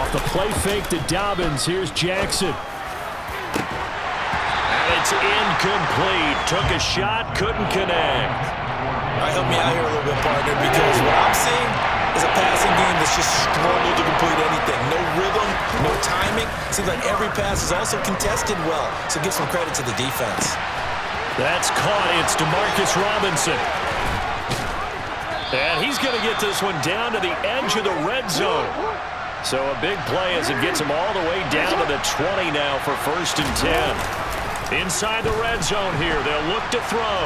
Off the play fake to Dobbins, here's Jackson. And it's incomplete. Took a shot, couldn't connect. All right, help me out here a little bit, partner, because what I'm seeing is a passing game that's just struggled to complete anything. No rhythm, no timing. Seems like every pass is also contested well, so give some credit to the defense. That's caught. It's DeMarcus Robinson. And he's going to get this one down to the edge of the red zone. So a big play as it gets him all the way down to the 20 now for 1st and 10. Inside the red zone here, they'll look to throw.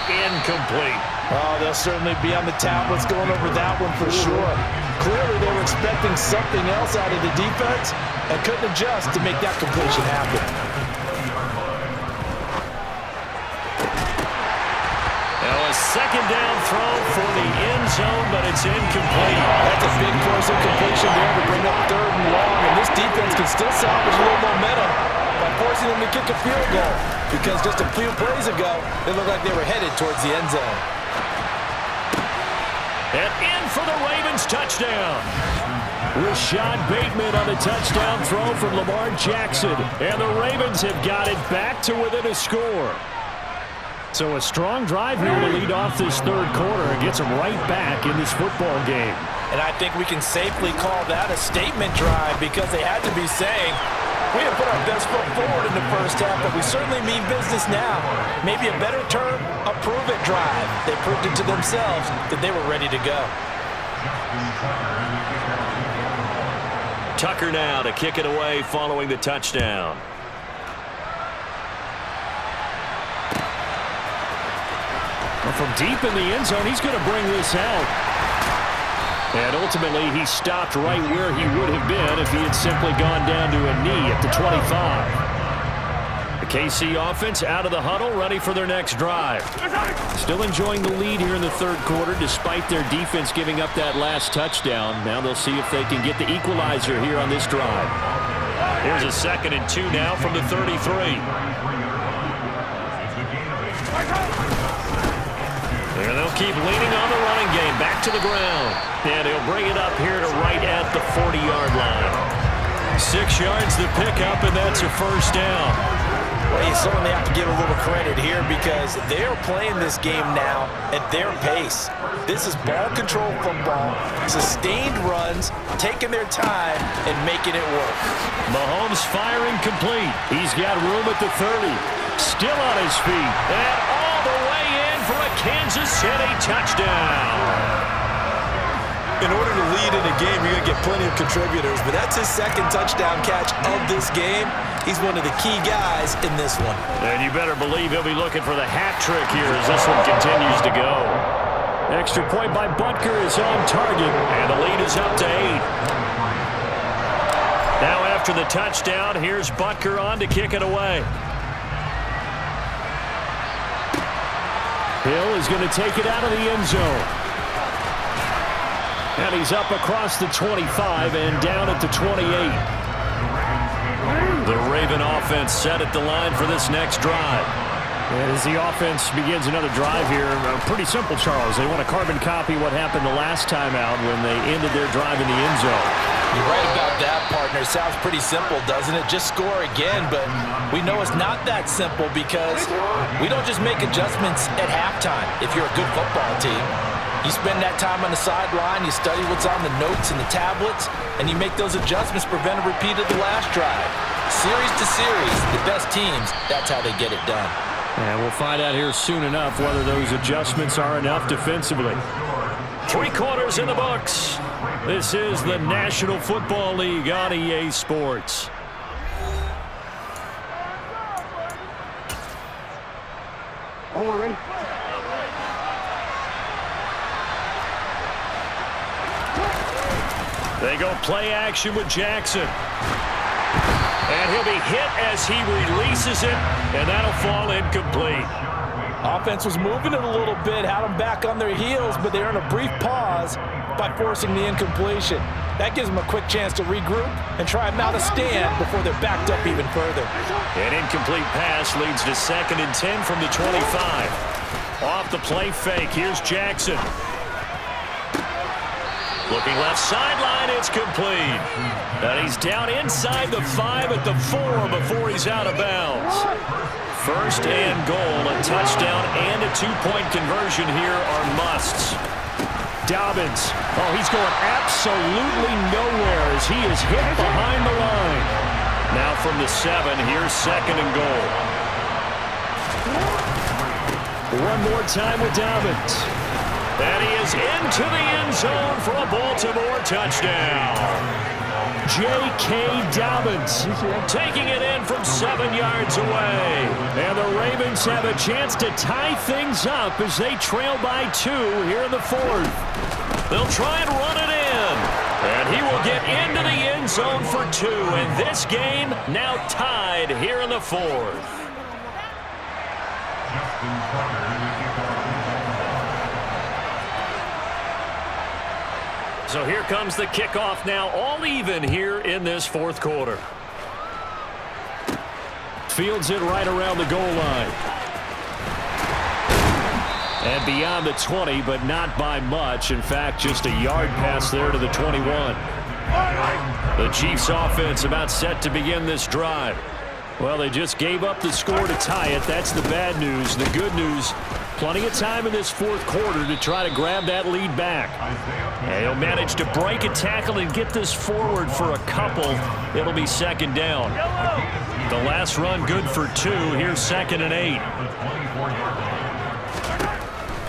Incomplete. Oh, they'll certainly be on the tablets going over that one for sure. Clearly they were expecting something else out of the defense and couldn't adjust to make that completion happen. Now a 2nd down throw for the end zone, but it's incomplete. That's a big force of completion there to bring up 3rd and long, and this defense can still salvage a little momentum by forcing them to kick a field goal, because just a few plays ago, it looked like they were headed towards the end zone. And in for the Ravens touchdown. Rashad Bateman on the touchdown throw from Lamar Jackson. And the Ravens have got it back to within a score. So a strong drive here to lead off this 3rd quarter and gets them right back in this football game. And I think we can safely call that a statement drive, because they had to be saying, we have put our best foot forward in the 1st half, but we certainly mean business now. Maybe a better term, a prove-it drive. They proved it to themselves that they were ready to go. Tucker now to kick it away following the touchdown. Well, from deep in the end zone, he's going to bring this out. And ultimately, he stopped right where he would have been if he had simply gone down to a knee at the 25. The KC offense out of the huddle, ready for their next drive. Still enjoying the lead here in the 3rd quarter, despite their defense giving up that last touchdown. Now they'll see if they can get the equalizer here on this drive. Here's a 2nd and 2 now from the 33. And they'll keep leaning on the running game. Back to the ground. And he'll bring it up here to right at the 40-yard line. 6 yards the pickup, and that's a 1st down. Well, you certainly have to give a little credit here, because they're playing this game now at their pace. This is ball control football, sustained runs, taking their time, and making it work. Mahomes firing complete. He's got room at the 30. Still on his feet. And all the way in for a Kansas City touchdown. In order to lead in a game, you're going to get plenty of contributors, but that's his 2nd touchdown catch of this game. He's one of the key guys in this one. And you better believe he'll be looking for the hat trick here as this one continues to go. Extra point by Butker is on target, and the lead is up to 8. Now after the touchdown, here's Butker on to kick it away. Hill is going to take it out of the end zone. And he's up across the 25 and down at the 28. The Raven offense set at the line for this next drive. And as the offense begins another drive here, pretty simple, Charles. They want to carbon copy what happened the last time out when they ended their drive in the end zone. You're right about that, partner. Sounds pretty simple, doesn't it? Just score again, but we know it's not that simple, because we don't just make adjustments at halftime if you're a good football team. You spend that time on the sideline, you study what's on the notes and the tablets, and you make those adjustments, prevent a repeat of the last drive. Series to series, the best teams, that's how they get it done. And we'll find out here soon enough whether those adjustments are enough defensively. 3 quarters in the books. This is the National Football League on EA Sports. They go play action with Jackson. And he'll be hit as he releases it, and that'll fall incomplete. Offense was moving it a little bit, had them back on their heels, but they earned a brief pause by forcing the incompletion. That gives them a quick chance to regroup and try and mount a stand before they're backed up even further. An incomplete pass leads to 2nd and 10 from the 25. Off the play fake, here's Jackson. Looking left sideline, it's complete. And he's down inside the 5 at the 4 before he's out of bounds. First and goal, a touchdown and a 2-point conversion here are musts. Dobbins, oh, he's going absolutely nowhere as he is hit behind the line. Now from the 7, here's second and goal. One more time with Dobbins. And he is into the end zone for a Baltimore touchdown. J.K. Dobbins taking it in from 7 yards away. And the Ravens have a chance to tie things up as they trail by 2 here in the 4th. They'll try and run it in. And he will get into the end zone for 2. And this game now tied here in the 4th. So here comes the kickoff now, all even here in this 4th quarter. Fields it right around the goal line. And beyond the 20, but not by much. In fact, just a yard pass there to the 21. The Chiefs offense about set to begin this drive. Well, they just gave up the score to tie it. That's the bad news. The good news, plenty of time in this 4th quarter to try to grab that lead back. And he'll manage to break a tackle and get this forward for a couple. It'll be second down. The last run good for 2. Here's second and 8.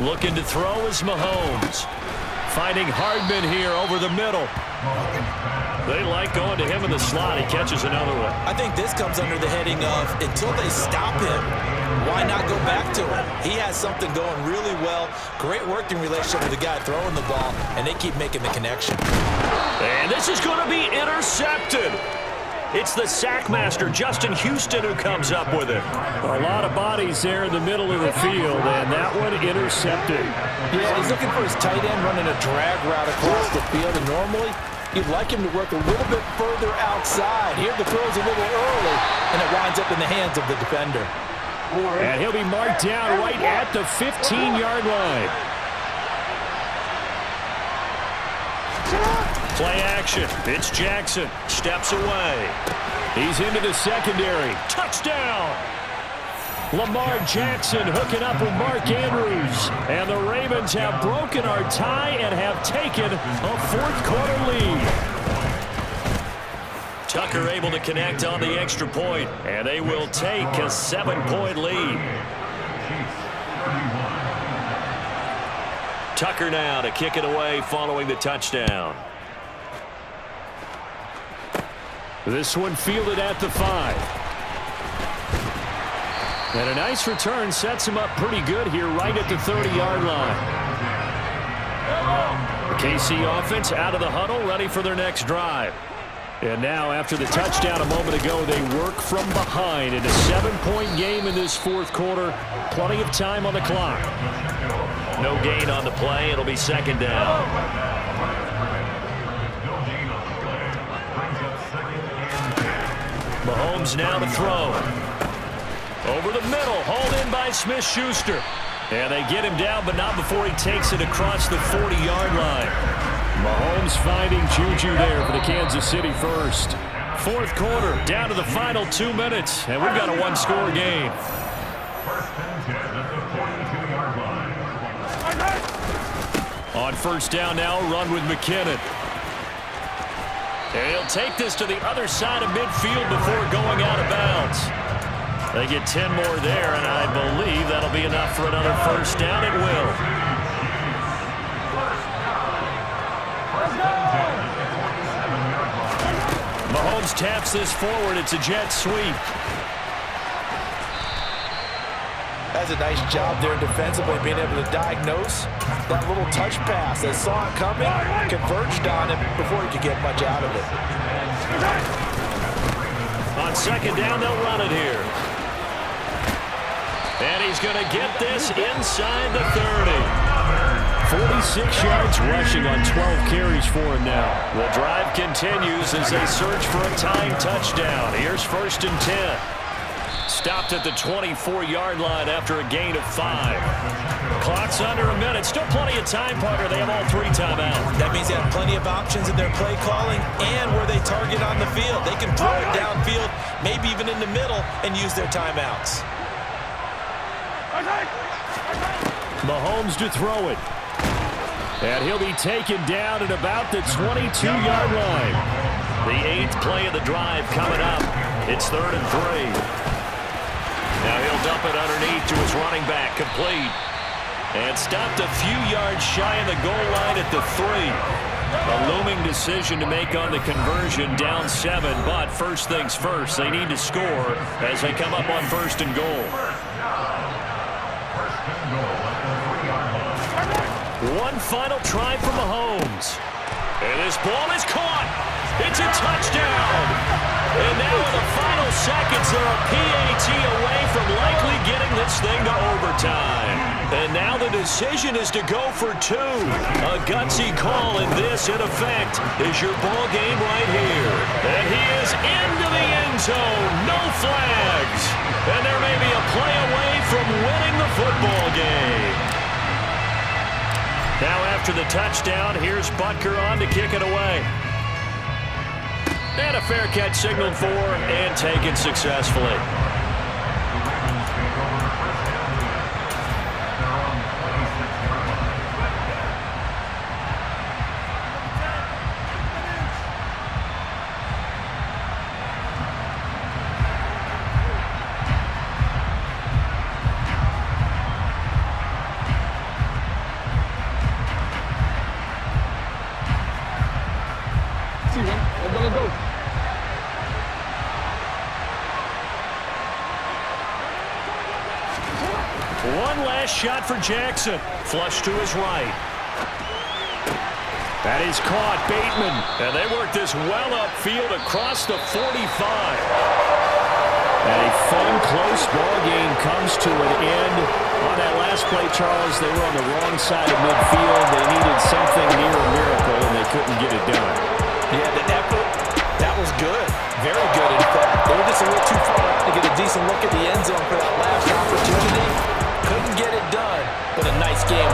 Looking to throw is Mahomes. Finding Hardman here over the middle. They like going to him in the slot. He catches another one. I think this comes under the heading of until they stop him, why not go back to him? He has something going really well. Great working relationship with the guy throwing the ball, and they keep making the connection. And this is going to be intercepted. It's the sack master, Justin Houston, who comes up with it. A lot of bodies there in the middle of the field, and that one intercepted. Yeah, he's looking for his tight end running a drag route across the field, and normally you'd like him to work a little bit further outside. Here the throw's a little early, and it winds up in the hands of the defender. And he'll be marked down right at the 15-yard line. Play action. It's Jackson. Steps away. He's into the secondary. Touchdown! Lamar Jackson hooking up with Mark Andrews. And the Ravens have broken our tie and have taken a 4th quarter lead. Tucker able to connect on the extra point, and they will take a 7-point lead. Tucker now to kick it away following the touchdown. This one fielded at the 5. And a nice return sets him up pretty good here right at the 30-yard line. The KC offense out of the huddle, ready for their next drive. And now, after the touchdown a moment ago, they work from behind in a 7-point game in this 4th quarter. Plenty of time on the clock. No gain on the play. It'll be second down. Mahomes now to throw. Over the middle, hauled in by Smith-Schuster. And they get him down, but not before he takes it across the 40-yard line. Mahomes finding Juju there for the Kansas City first. 4th quarter, down to the final 2 minutes, and we've got a 1-score game. On first down now, run with McKinnon. And he'll take this to the other side of midfield before going out of bounds. They get 10 more there, and I believe that'll be enough for another first down. It will. Mahomes taps this forward. It's a jet sweep. That's a nice job there defensively, being able to diagnose that little touch pass. They saw it coming, converged on him before he could get much out of it. On second down, they'll run it here. And he's going to get this inside the 30. 46 yards rushing on 12 carries for him now. The drive continues as they search for a tying touchdown. Here's first and 10. Stopped at the 24-yard line after a gain of 5. Clock's under a minute. Still plenty of time, partner. They have all 3 timeouts. That means they have plenty of options in their play calling and where they target on the field. They can throw it downfield, maybe even in the middle, and use their timeouts. Mahomes to throw it. And he'll be taken down at about the 22-yard line. The 8th play of the drive coming up. It's 3rd and 3. Now he'll dump it underneath to his running back, complete. And stopped a few yards shy of the goal line at the 3. A looming decision to make on the conversion, down 7. But first things first, they need to score as they come up on 1st and goal. One final try for Mahomes. And this ball is caught. It's a touchdown. And now in the final seconds, they're a PAT away from likely getting this thing to overtime. And now the decision is to go for 2. A gutsy call, and this, in effect, is your ball game right here. And he is into the end zone. No flags. And there may be a play away from winning the football game. Now after the touchdown, here's Butker on to kick it away. And a fair catch signaled for and taken successfully. One last shot for Jackson. Flush to his right. That is caught. Bateman. And they work this well upfield across the 45. And a fun, close ball game comes to an end. On that last play, Charles, they were on the wrong side of midfield. They needed something near a miracle, and they couldn't get it done. Yeah, the effort, that was good. Very good, in fact. They were just a little too far out to get a decent look at the end zone for that last opportunity. Couldn't get it done, but a nice game